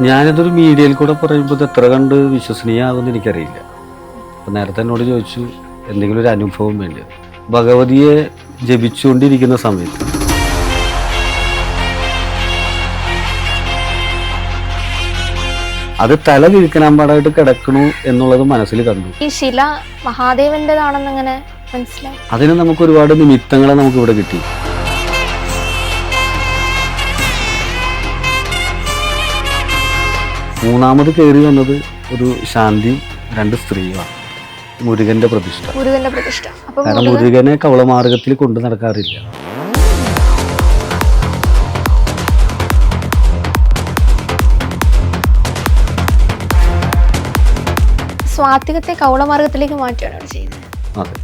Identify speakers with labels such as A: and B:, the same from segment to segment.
A: ഞാനിതൊരു മീഡിയയിൽ കൂടെ പറയുമ്പോൾ ഇത് എത്ര കണ്ട് വിശ്വസനീയമാകുമെന്ന് എനിക്കറിയില്ല. അപ്പം നേരത്തെ എന്നോട് ചോദിച്ചു എന്തെങ്കിലും ഒരു അനുഭവം വേണ്ടി. ഭഗവതിയെ ജപിച്ചുകൊണ്ടിരിക്കുന്ന സമയത്ത് അത് തല കിഴക്കനാമ്പാടായിട്ട് കിടക്കണു എന്നുള്ളത് മനസ്സിൽ കണ്ടു.
B: ഈ ശില മഹാദേവന്റേതാണെന്ന് എങ്ങനെ മനസ്സിലായി?
A: അതിന് നമുക്ക് ഒരുപാട് നിമിത്തങ്ങളെ നമുക്ക് ഇവിടെ കിട്ടി. മൂന്നാമത് കയറി വന്നത് ഒരു ശാന്തിയും 2 സ്ത്രീയുമാണ്. മുരുകന്റെ പ്രതിഷ്ഠ. കാരണം മുരുകനെ കവളമാർഗത്തിൽ കൊണ്ടു നടക്കാറില്ല.
B: സ്വാത്വികത്തെ കവളമാർഗത്തിലേക്ക് മാറ്റുകയാണ് ചെയ്യുന്നത്.
A: അതെ.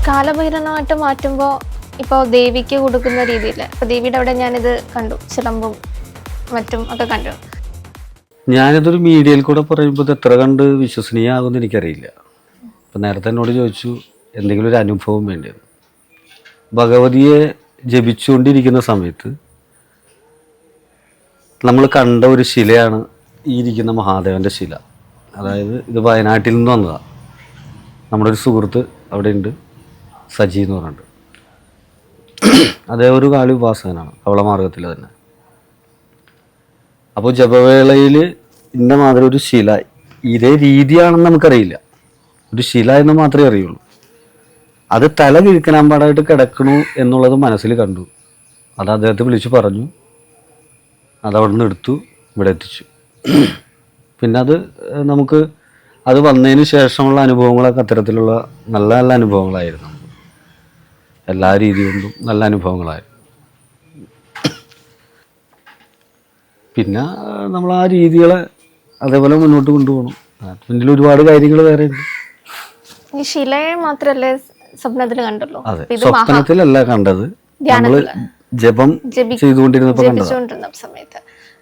B: കാലഭൈരവമായിട്ട് മാറ്റുമ്പോൾ ഇപ്പോൾ ദേവിക്ക് കൊടുക്കുന്ന രീതിയിൽ ഇപ്പൊ ദേവിയുടെ അവിടെ ഞാനിത് കണ്ടു, ചിലമ്പും മറ്റും ഒക്കെ കണ്ടു.
A: ഞാനിതൊരു മീഡിയയിൽ കൂടെ പറയുമ്പോൾ ഇത് എത്ര കണ്ട് വിശ്വസനീയമാകുമെന്ന് എനിക്കറിയില്ല. അപ്പം നേരത്തെ എന്നോട് ചോദിച്ചു എന്തെങ്കിലും ഒരു അനുഭവം വേണ്ടിയത്. ഭഗവതിയെ ജപിച്ചുകൊണ്ടിരിക്കുന്ന സമയത്ത് നമ്മൾ കണ്ട ഒരു ശിലയാണ് ഈ ഇരിക്കുന്ന മഹാദേവൻ്റെ ശില. അതായത് ഇത് വയനാട്ടിൽ നിന്ന് വന്നതാണ്. നമ്മുടെ ഒരു സുഹൃത്ത് അവിടെ ഉണ്ട്, സജി എന്ന് പറഞ്ഞിട്ട്. അതേ ഒരു കാളി ഉപാസകനാണ്, കവളമാർഗത്തിൽ തന്നെ. അപ്പോൾ ജപവേളയിൽ ഇന്ന മാതിരി ഒരു ശില, ഇതേ രീതിയാണെന്ന് നമുക്കറിയില്ല, ഒരു ശില എന്ന് മാത്രമേ അറിയുള്ളൂ. അത് തല കിഴക്കനാമ്പാടായിട്ട് കിടക്കണു എന്നുള്ളത് മനസ്സിൽ കണ്ടു. അത് അദ്ദേഹത്തെ വിളിച്ച് പറഞ്ഞു. അതവിടെ നിന്ന് എടുത്തു ഇവിടെ എത്തിച്ചു. പിന്നെ അത് നമുക്ക് അത് വന്നതിന് ശേഷമുള്ള അനുഭവങ്ങളൊക്കെ അത്തരത്തിലുള്ള നല്ല നല്ല അനുഭവങ്ങളായിരുന്നു. എല്ലാ രീതി കൊണ്ടും നല്ല അനുഭവങ്ങളായിരുന്നു. പിന്നെ നമ്മൾ ആ രീതികളെ അതേപോലെ മുന്നോട്ട് കൊണ്ടുപോകണം. പിന്നിൽ ഒരുപാട് കാര്യങ്ങൾ വേറെ ഉണ്ട്.
B: ഈ ശിലയെ മാത്രല്ലേ സ്വപ്നത്തിൽ കണ്ടുള്ളൂ?
A: അതെ, സ്വപ്നത്തിലല്ല കണ്ടത്, നമ്മള് ജപം ചെയ്തുകൊണ്ടിരുന്ന
B: സമയത്ത്.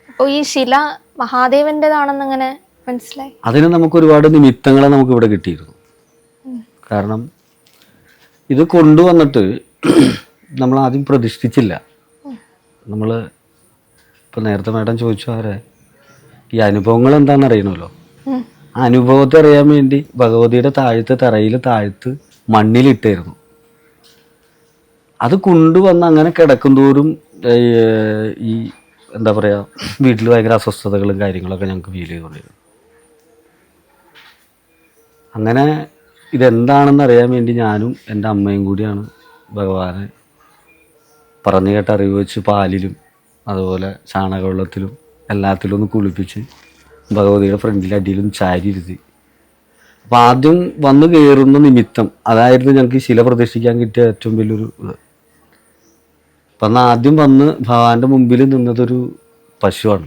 B: അപ്പോൾ ഈ ശില മഹാദേവന്റേതാണെന്ന് എങ്ങനെ മനസ്സിലായി? അതിന്
A: നമുക്ക് ഒരുപാട് നിമിത്തങ്ങളെ നമുക്ക് ഇവിടെ കിട്ടിയിരുന്നു. കാരണം ഇത് കൊണ്ടുവന്നിട്ട് നമ്മൾ ആദ്യം പ്രതിഷ്ഠിച്ചില്ല. നമ്മൾ ഇപ്പം നേരത്തെ മേഡം ചോദിച്ചു ആരെ ഈ അനുഭവങ്ങൾ എന്താണെന്ന് അറിയണമല്ലോ. ആ അനുഭവത്തെ അറിയാൻ വേണ്ടി ഭഗവതിയുടെ തറയിൽ താഴ്ത്ത് മണ്ണിലിട്ടായിരുന്നു. അത് കൊണ്ടുവന്ന് അങ്ങനെ കിടക്കും തോറും ഈ എന്താ പറയുക, വീട്ടിൽ ഭയങ്കര അസ്വസ്ഥതകളും കാര്യങ്ങളൊക്കെ ഞങ്ങൾക്ക് ഫീൽ ചെയ്തുകൊണ്ടിരുന്നു. അങ്ങനെ ഇതെന്താണെന്ന് അറിയാൻ വേണ്ടി ഞാനും എൻ്റെ അമ്മയും കൂടിയാണ് ഭഗവാനെ പറഞ്ഞു കേട്ട അറിവ് വെച്ച് പാലിലും അതുപോലെ ചാണകവെള്ളത്തിലും എല്ലാത്തിലും ഒന്ന് കുളിപ്പിച്ച് ഭഗവതിയുടെ ഫ്രണ്ടിൽ അടിയിലും ചാരി ഇരുത്തി. അപ്പം ആദ്യം വന്ന് കയറുന്ന നിമിത്തം അതായിരുന്നു ഞങ്ങൾക്ക് ഈ ശില പ്രതിഷ്ഠിക്കാൻ കിട്ടിയ ഏറ്റവും വലിയൊരു ഇത്. അപ്പം ആദ്യം വന്ന് ഭഗവാന്റെ മുമ്പിൽ നിന്നതൊരു പശുവാണ്.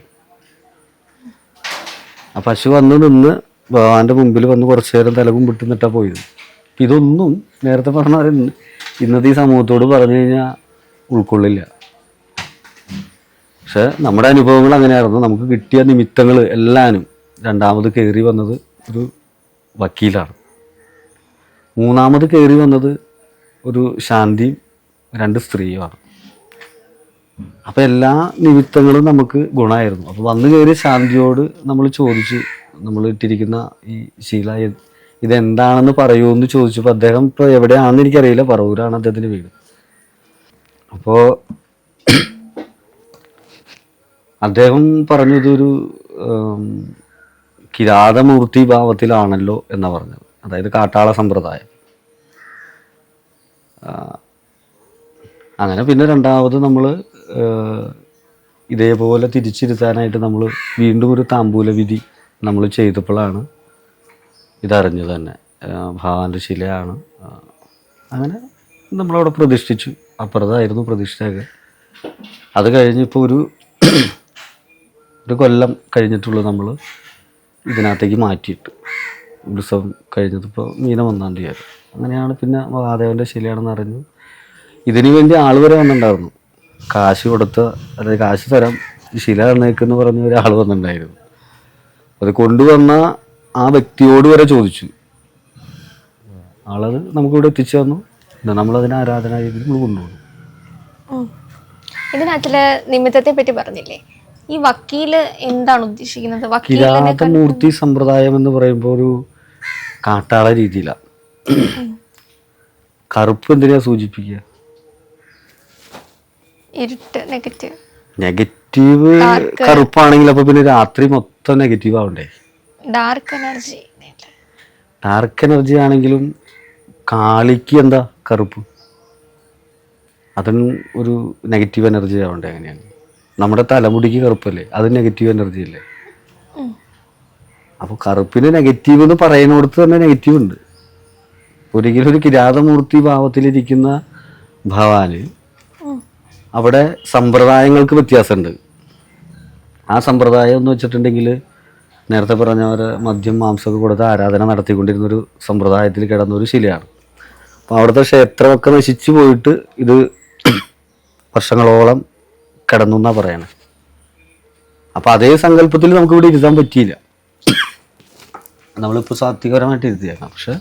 A: ആ പശു വന്ന് നിന്ന് ഭഗവാന്റെ മുമ്പിൽ വന്ന് കുറച്ചു നേരം തലകും വിട്ടുന്നിട്ടാണ് പോയത്. ഇതൊന്നും നേരത്തെ പറഞ്ഞ ഇന്നത്തെ ഈ സമൂഹത്തോട് പറഞ്ഞു കഴിഞ്ഞാൽ ഉൾക്കൊള്ളില്ല. പക്ഷെ നമ്മുടെ അനുഭവങ്ങൾ അങ്ങനെയായിരുന്നു. നമുക്ക് കിട്ടിയ നിമിത്തങ്ങൾ എല്ലാവരും. രണ്ടാമത് കയറി വന്നത് ഒരു വക്കീലാണ്. മൂന്നാമത് കയറി വന്നത് ഒരു ശാന്തിയും 2 സ്ത്രീയുമാണ്. അപ്പം എല്ലാ നിമിത്തങ്ങളും നമുക്ക് ഗുണമായിരുന്നു. അപ്പോൾ വന്നു കയറിയ ശാന്തിയോട് നമ്മൾ ചോദിച്ചു, നമ്മൾ ഇട്ടിരിക്കുന്ന ഈ ശീല ഇതെന്താണെന്ന് പറയുമെന്ന് ചോദിച്ചപ്പോൾ അദ്ദേഹം ഇപ്പോൾ എവിടെയാണെന്ന് എനിക്കറിയില്ല, പറവൂരാണ് അദ്ദേഹത്തിൻ്റെ വീട്. അപ്പോൾ അദ്ദേഹം പറഞ്ഞു ഇതൊരു കിരാതമൂർത്തി ഭാവത്തിലാണല്ലോ എന്നാണ് പറഞ്ഞത്. അതായത് കാട്ടാള സമ്പ്രദായം. അങ്ങനെ പിന്നെ രണ്ടാമത് നമ്മൾ ഇതേപോലെ തിരിച്ചിരുത്താനായിട്ട് നമ്മൾ വീണ്ടും ഒരു താമ്പൂല വിധി നമ്മൾ ചെയ്തപ്പോഴാണ് ഇതറിഞ്ഞത് തന്നെ ഭഗവാന്റെ ശിലയാണ്. അങ്ങനെ നമ്മളവിടെ പ്രതിഷ്ഠിച്ചു. അപ്പുറത്തായിരുന്നു പ്രതിഷ്ഠയൊക്കെ. അത് കഴിഞ്ഞിപ്പോൾ ഒരു കൊല്ലം കഴിഞ്ഞിട്ടുള്ളൂ നമ്മൾ ഇതിനകത്തേക്ക് മാറ്റിയിട്ട്. ഉത്സവം കഴിഞ്ഞതിപ്പോൾ മീനം 1-ാം തീയതി. അങ്ങനെയാണ് പിന്നെ മഹാദേവൻ്റെ ശിലയാണെന്ന് അറിഞ്ഞു. ഇതിനു വേണ്ടി ആൾ വരെ വന്നിട്ടുണ്ടായിരുന്നു. കാശ് കൊടുത്ത, അതായത് കാശ് തരാം ശില എണ്ണേക്കെന്ന് പറഞ്ഞ ഒരാൾ വന്നിട്ടുണ്ടായിരുന്നു. അത് കൊണ്ടുവന്ന ആ വ്യക്തിയോട് വരെ ചോദിച്ചു. ആളത് നമുക്കിവിടെ എത്തിച്ചു തന്നു. നമ്മളതിനെ ആരാധനാ രീതിയിൽ നമ്മൾ കൊണ്ടുപോകുന്നു.
B: ഇതിനകത്തില് നിമിത്തത്തെ പറ്റി പറഞ്ഞില്ലേ, ഈ വക്കീല് എന്താണ് ഉദ്ദേശിക്കുന്നത്? വക്കീലിനെ
A: കിരാതമൂർത്തി സമ്പ്രദായം എന്ന് പറയുമ്പോൾ ഒരു കാട്ടാള രീതിയിലാണ്. കറുപ്പ് എന്തിനാ സൂചിപ്പിക്കുക?
B: ഇരുട്ട്, നെഗറ്റീവ്.
A: നെഗറ്റീവ് കറുപ്പാണെങ്കിൽ അപ്പൊ പിന്നെ രാത്രി മൊത്തം നെഗറ്റീവ് ആവണ്ടേ?
B: Dark energy.
A: ഡാർക്ക് എനർജി ആണെങ്കിലും കാളിക്ക് എന്താ കറുപ്പ്? അതും ഒരു നെഗറ്റീവ് എനർജി ആവണ്ടേ? എങ്ങനെയാണ്? നമ്മുടെ തലമുടിക്ക് കറുപ്പല്ലേ, അത് നെഗറ്റീവ് എനർജി അല്ലേ? അപ്പോൾ കറുപ്പിന് നെഗറ്റീവ് എന്ന് പറയുന്നിടത്ത് തന്നെ നെഗറ്റീവ് ഉണ്ട്. ഒരിക്കലും ഒരു കിരാതമൂർത്തി ഭാവത്തിലിരിക്കുന്ന ഭഗവാന് അവിടെ സമ്പ്രദായങ്ങൾക്ക് വ്യത്യാസമുണ്ട്. ആ സമ്പ്രദായം എന്ന് വെച്ചിട്ടുണ്ടെങ്കിൽ നേരത്തെ പറഞ്ഞ പോലെ മദ്യം മാംസമൊക്കെ കൊടുത്ത് ആരാധന നടത്തിക്കൊണ്ടിരുന്നൊരു സമ്പ്രദായത്തിൽ കിടന്നൊരു ശിലയാണ്. അപ്പോൾ അവിടുത്തെ ക്ഷേത്രമൊക്കെ നശിച്ചു പോയിട്ട് ഇത് വർഷങ്ങളോളം കിടന്നു എന്നാണ് പറയണത്. അപ്പം അതേ സങ്കല്പത്തിൽ നമുക്കിവിടെ ഇരുത്താൻ പറ്റിയില്ല. നമ്മളിപ്പോൾ സാത്വികപരമായിട്ട് ഇരുത്തിയേക്കാം. പക്ഷെ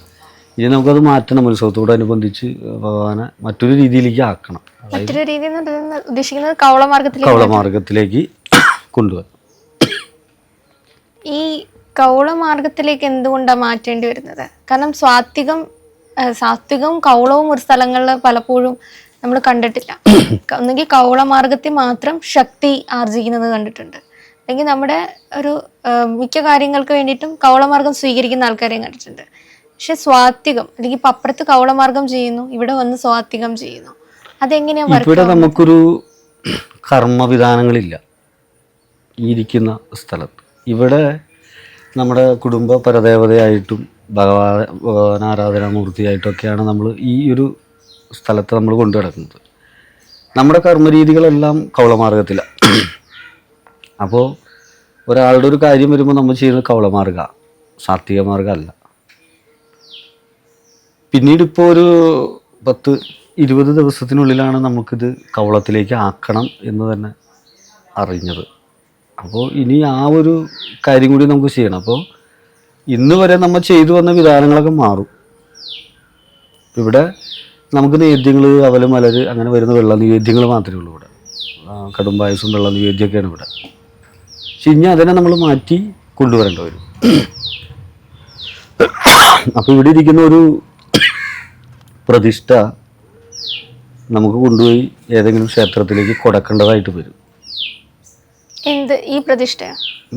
A: ഇനി നമുക്കത് മാറ്റണം. ഉത്സവത്തോടനുബന്ധിച്ച് ഭഗവാനെ മറ്റൊരു രീതിയിലേക്ക് ആക്കണം.
B: മറ്റൊരു രീതി ഉദ്ദേശിക്കുന്നത് കൗളമാർഗത്തിലേക്ക്
A: കൊണ്ടുവരണം.
B: ഈ കൗളമാർഗത്തിലേക്ക് എന്തുകൊണ്ടാണ് മാറ്റേണ്ടി വരുന്നത്? കാരണം സാത്വികവും കൗളവും ഒരു സ്ഥലങ്ങളിൽ പലപ്പോഴും നമ്മൾ കണ്ടിട്ടില്ല. ഒന്നെങ്കിൽ കൗളമാർഗത്തിൽ മാത്രം ശക്തി ആർജിക്കുന്നത് കണ്ടിട്ടുണ്ട്, അല്ലെങ്കിൽ നമ്മുടെ ഒരു മിക്ക കാര്യങ്ങൾക്ക് വേണ്ടിയിട്ടും കൗളമാർഗം സ്വീകരിക്കുന്ന ആൾക്കാരെയും കണ്ടിട്ടുണ്ട്. പക്ഷെ സ്വാത്വികം അല്ലെങ്കിൽ ഇപ്പം അപ്പുറത്ത് കൗളമാർഗം ചെയ്യുന്നു, ഇവിടെ വന്ന് സ്വാത്വികം ചെയ്യുന്നു. അതെങ്ങനെയാ?
A: ഇവിടെ നമുക്കൊരു കർമ്മവിധാനങ്ങളില്ല ഈ ഇരിക്കുന്ന സ്ഥലത്ത്. ഇവിടെ നമ്മുടെ കുടുംബ പരദേവതയായിട്ടും ഭഗവാനാരാധനാമൂർത്തിയായിട്ടൊക്കെയാണ് നമ്മൾ ഈ ഒരു സ്ഥലത്ത് നമ്മൾ കൊണ്ടു കിടക്കുന്നത്. നമ്മുടെ കർമ്മരീതികളെല്ലാം കൗളമാർഗത്തിലാണ്. അപ്പോൾ ഒരാളുടെ ഒരു കാര്യം വരുമ്പോൾ നമ്മൾ ചെയ്യുന്നത് കൗളമാർഗ, സാത്വിക മാർഗമല്ല. പിന്നീട് ഇപ്പോൾ ഒരു 10-20 ദിവസത്തിനുള്ളിലാണ് നമുക്കിത് കൗളത്തിലേക്ക് ആക്കണം എന്ന് തന്നെ അറിഞ്ഞത്. അപ്പോൾ ഇനി ആ ഒരു കാര്യം കൂടി നമുക്ക് ചെയ്യണം. അപ്പോൾ ഇന്ന് വരെ നമ്മൾ ചെയ്തു വന്ന വിധാനങ്ങളൊക്കെ മാറും. ഇവിടെ നമുക്ക് നേദ്യങ്ങൾ, അവല്, മലര് അങ്ങനെ വരുന്ന വെള്ള നിവേദ്യങ്ങൾ മാത്രമേ ഉള്ളൂ ഇവിടെ. കടുംപായസം, വെള്ള നിവേദ്യമൊക്കെയാണ് ഇവിടെ. പക്ഷെ ഇനി അതിനെ നമ്മൾ മാറ്റി കൊണ്ടുവരേണ്ടി വരും. അപ്പോൾ ഇവിടെ ഇരിക്കുന്ന ഒരു പ്രതിഷ്ഠ നമുക്ക് കൊണ്ടുപോയി ഏതെങ്കിലും ക്ഷേത്രത്തിലേക്ക് കൊടുക്കേണ്ടതായിട്ട് വരും.
B: എന്ത് ഈ പ്രതിഷ്ഠ?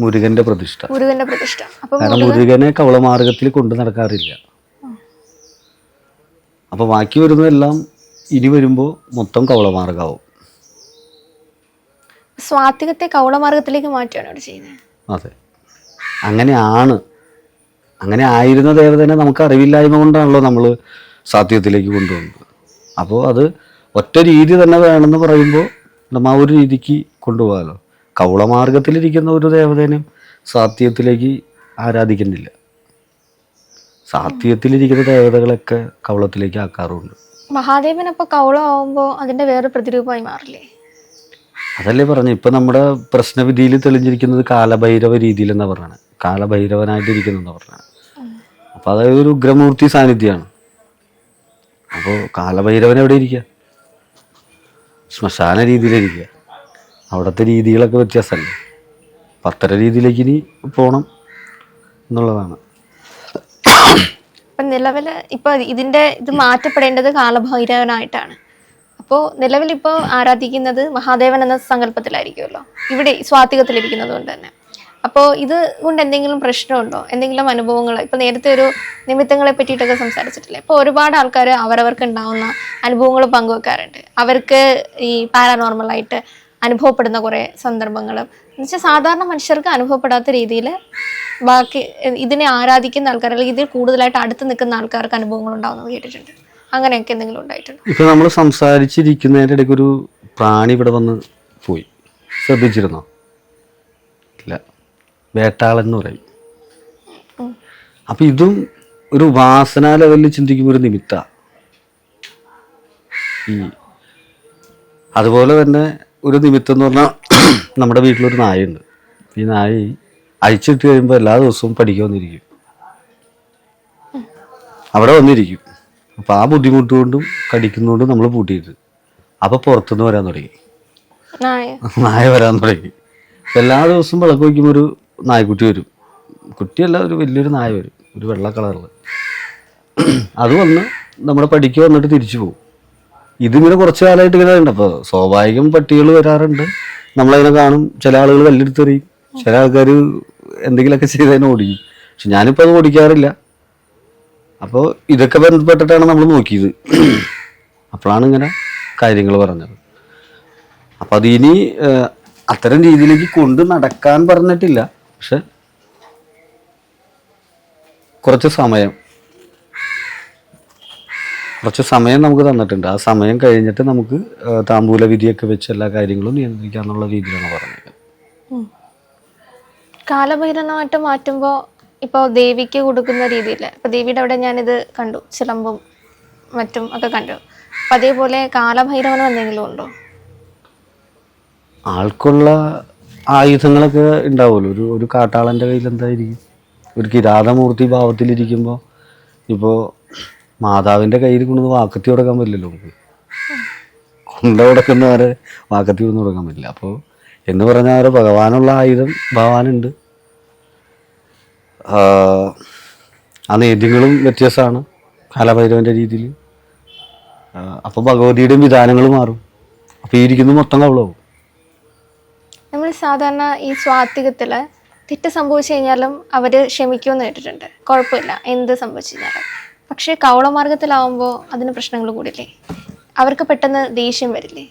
A: മുരുകന്റെ പ്രതിഷ്ഠ. കാരണം മുരുകനെ കൗളമാർഗത്തിൽ കൊണ്ടു നടക്കാറില്ല. അപ്പൊ ബാക്കി വരുന്നതെല്ലാം ഇനി വരുമ്പോ മൊത്തം കൗളമാർഗാവും.
B: സ്വാത്വികത്തെ കൗളമാർഗത്തിലേക്ക് മാറ്റുകയാണ് ഇവിടെ ചെയ്യുന്നത്.
A: അതെ, അങ്ങനെയാണ്. അങ്ങനെ ആയിരുന്ന ദേവതനെ നമുക്ക് അറിവില്ലായ്മ കൊണ്ടാണല്ലോ നമ്മൾ സാത്വികത്തിലേക്ക് കൊണ്ടുവന്നത്. അപ്പോൾ അത് ഒറ്റ രീതി തന്നെ വേണമെന്ന് പറയുമ്പോൾ നമ്മൾ ആ ഒരു രീതിക്ക് കൊണ്ടുപോകാമല്ലോ. കൗളമാർഗത്തിലിരിക്കുന്ന ഒരു ദേവതേനും സാത്വികത്തിലേക്ക് ആരാധിക്കുന്നില്ല. സാത്വികത്തിലിരിക്കുന്ന ദേവതകളൊക്കെ കൗളത്തിലേക്ക് ആക്കാറുണ്ട്.
B: മഹാദേവൻ അപ്പോൾ കൗളം ആവുമ്പോൾ അതിന്റെ വേറെ പ്രതിരൂപമായി മാറില്ലേ?
A: അതല്ലേ പറഞ്ഞു. ഇപ്പം നമ്മുടെ പ്രശ്നവിധിയിൽ തെളിഞ്ഞിരിക്കുന്നത് കാലഭൈരവ രീതിയിൽ എന്നാ പറഞ്ഞത്. കാലഭൈരവനായിട്ടിരിക്കുന്നെന്നാ പറഞ്ഞത്. അപ്പം അതായത് ഒരു ഉഗ്രമൂർത്തി സാന്നിധ്യമാണ്. അപ്പോൾ കാലഭൈരവൻ എവിടെ ഇരിക്കുക? ശ്മശാന രീതിയിലിരിക്കുക. അവിടുത്തെ രീതികളൊക്കെ വ്യത്യാസമല്ലേ. പത്തര രീതിയിലേക്ക് ഇനി പോകണം എന്നുള്ളതാണ്.
B: ഇപ്പം നിലവിൽ ഇപ്പോൾ ഇത് മാറ്റപ്പെടേണ്ടത് കാലഭൈരവനായിട്ടാണ്. അപ്പോൾ നിലവിൽ ഇപ്പോൾ ആരാധിക്കുന്നത് മഹാദേവൻ എന്ന സങ്കല്പത്തിലായിരിക്കുമല്ലോ, ഇവിടെ സ്വാത്വികത്തിലിരിക്കുന്നത് കൊണ്ട് തന്നെ. അപ്പോൾ ഇത് കൊണ്ട് എന്തെങ്കിലും പ്രശ്നമുണ്ടോ? എന്തെങ്കിലും അനുഭവങ്ങൾ? ഇപ്പം നേരത്തെ ഒരു നിമിത്തങ്ങളെ പറ്റിയിട്ടൊക്കെ സംസാരിച്ചിട്ടില്ലേ? ഇപ്പോൾ ഒരുപാട് ആൾക്കാർ അവരവർക്ക് ഉണ്ടാവുന്ന അനുഭവങ്ങൾ പങ്കുവെക്കാറുണ്ട്. അവർക്ക് ഈ പാരാനോർമലായിട്ട് അനുഭവപ്പെടുന്ന കുറേ സന്ദർഭങ്ങൾ എന്നുവെച്ചാൽ സാധാരണ മനുഷ്യർക്ക് അനുഭവപ്പെടാത്ത രീതിയിൽ ബാക്കി ഇതിനെ ആരാധിക്കുന്ന ആൾക്കാർ, അല്ലെങ്കിൽ ഇതിൽ കൂടുതലായിട്ട് അടുത്ത് നിൽക്കുന്ന ആൾക്കാർക്ക് അനുഭവങ്ങൾ ഉണ്ടാവുന്നത് കേട്ടിട്ടുണ്ട്. അങ്ങനെയൊക്കെ എന്തെങ്കിലും ഉണ്ടായിട്ടുണ്ട്?
A: ഇപ്പൊ നമ്മൾ സംസാരിച്ചിരിക്കുന്നതിൻ്റെ ഇടയ്ക്ക് ഒരു പ്രാണി ഇവിടെ വന്ന് പോയി. ശ്രദ്ധിച്ചിരുന്നോ? ഇല്ല. വേട്ടാളെന്ന് പറയും. അപ്പൊ ഇതും ഒരു വാസന ലെവലിൽ ചിന്തിക്കുമ്പോൾ ഒരു നിമിത്ത. അതുപോലെ തന്നെ ഒരു നിമിത്തം എന്ന് പറഞ്ഞാൽ നമ്മുടെ വീട്ടിലൊരു നായുണ്ട്. ഈ നായി അഴിച്ചിട്ട് കഴിയുമ്പോൾ എല്ലാ ദിവസവും പഠിക്കാൻ വന്നിരിക്കും, അവിടെ വന്നിരിക്കും. അപ്പോൾ ആ ബുദ്ധിമുട്ട് കൊണ്ടും കടിക്കുന്നതുകൊണ്ടും നമ്മൾ പൂട്ടിയിട്ട് അപ്പോൾ പുറത്തുനിന്ന് വരാൻ തുടങ്ങി. നായ വരാൻ തുടങ്ങി. എല്ലാ ദിവസവും വിളക്ക് വയ്ക്കുമ്പോൾ ഒരു നായ്ക്കുട്ടി വരും. കുട്ടിയല്ല, ഒരു വലിയൊരു നായ വരും, ഒരു വെള്ള കളറിൽ. അത് വന്ന് നമ്മുടെ പടിക്ക് വന്നിട്ട് തിരിച്ചു പോകും. ഇതിങ്ങനെ കുറച്ച് കാലമായിട്ട് ഇങ്ങനെ ഉണ്ട്. അപ്പോൾ സ്വാഭാവികം പട്ടികൾ വരാറുണ്ട്, നമ്മളതിനെ കാണും. ചില ആളുകൾ കല്ലെടുത്തെറിയും, ചില ആൾക്കാർ എന്തെങ്കിലുമൊക്കെ ചെയ്തതിനെ ഓടിക്കും. പക്ഷെ ഞാനിപ്പോൾ അത് ഓടിക്കാറില്ല. അപ്പോൾ ഇതൊക്കെ ബന്ധപ്പെട്ടിട്ടാണ് നമ്മൾ നോക്കിയത്. അപ്പോഴാണ് ഇങ്ങനെ കാര്യങ്ങൾ പറഞ്ഞത്. അപ്പം അതിനി അത്തരം രീതിയിലേക്ക് കൊണ്ട് നടക്കാൻ പറഞ്ഞിട്ടില്ല. പക്ഷെ കുറച്ച് സമയം നമുക്ക് തന്നിട്ടുണ്ട്. ആ സമയം കഴിഞ്ഞിട്ട് നമുക്ക് താമ്പൂല വിധിയൊക്കെ വെച്ച് എല്ലാ കാര്യങ്ങളും നിയന്ത്രിക്കാന്നുള്ള രീതിയിലാണ് പറഞ്ഞത്.
B: കാലഭൈരവമായിട്ട് മാറ്റുമ്പോൾ ഇപ്പോൾ ദേവിക്ക് കൊടുക്കുന്ന രീതിയിൽ, ഇപ്പോൾ ദേവിയുടെ അവിടെ ഞാനിത് കണ്ടു, ചിലമ്പും മറ്റും ഒക്കെ കണ്ടു. അപ്പം അതേപോലെ കാലഭൈരവനും എന്തെങ്കിലും ഉണ്ടോ?
A: ആൾക്കുള്ള ആയുധങ്ങളൊക്കെ ഉണ്ടാവുമല്ലോ. ഒരു കാട്ടാളൻ്റെ കയ്യിൽ എന്തായിരിക്കും? ഒരു കിരാതമൂർത്തി ഭാവത്തിലിരിക്കുമ്പോൾ ഇപ്പോൾ മാതാവിൻ്റെ കയ്യിൽ കൊണ്ടുവന്ന് വാക്കത്തി കൊടുക്കാൻ പറ്റില്ലല്ലോ. നമുക്ക് കൊണ്ട കൊടുക്കുന്നവരെ വാക്കത്തി കൊണ്ടു കൊടുക്കാൻ പറ്റില്ല. അപ്പോൾ എന്ന് പറഞ്ഞാൽ ഭഗവാനുള്ള ആയുധം ഭഗവാനുണ്ട്. ആ നേദ്യങ്ങളും വ്യത്യസ്തമാണ് കാലഭൈരവൻ്റെ രീതിയിൽ. അപ്പോൾ ഭഗവതിയുടെയും വിധാനങ്ങൾ മാറും. അപ്പോൾ ഈ ഇരിക്കുന്നത് മൊത്തം കവളാവും.
B: നമ്മൾ സാധാരണ ഈ സ്വാത്തികത്തിൽ തെറ്റ് സംഭവിച്ചു കഴിഞ്ഞാലും അവർ ക്ഷമിക്കുമെന്ന് കേട്ടിട്ടുണ്ട്, കുഴപ്പമില്ല എന്ത് സംഭവിച്ചു കഴിഞ്ഞാലും. പക്ഷേ കവളമാർഗത്തിലാവുമ്പോൾ അതിന് പ്രശ്നങ്ങൾ കൂടില്ലേ? അവർക്ക് പെട്ടെന്ന് ദേഷ്യം വരില്ലേ?